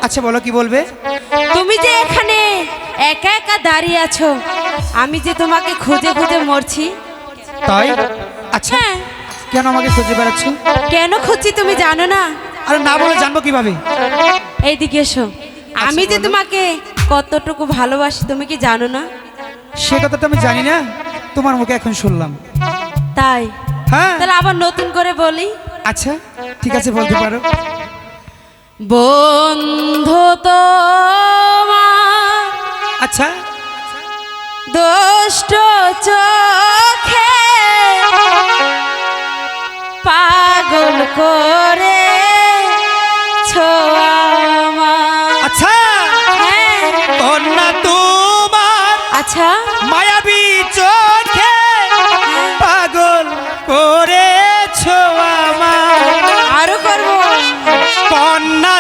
আচ্ছা বলো কি বলবে? তুমি যে এখানে একা একা দাঁড়িয়ে আছো, আমি যে তোমাকে খুঁজে খুঁজে মরছি। তাই? আচ্ছা হ্যাঁ। কেন আমাকে খুঁজে বেড়াচ্ছ? কেন খুঁজছি তুমি জানো না? আরে না বলে জানবো কিভাবে? এইদিকে এসো। আমি যে বলো। তোমাকে কতটুকু ভালোবাসি তুমি কি জানো না? সে কথা তো আমি জানি না, তোমার মুখে এখন শুনলাম। তাই? হ্যাঁ তাহলে আবার নতুন করে বলি। আচ্ছা ঠিক আছে বলতে পারো। বন্ধু তোমার আচ্ছা দুষ্ট চোখে পাগল করে আচ্ছা কন্যা তোমার আচ্ছা মায়াবী চোখে পাগল করেছো আমার। আরো করবো। কন্যা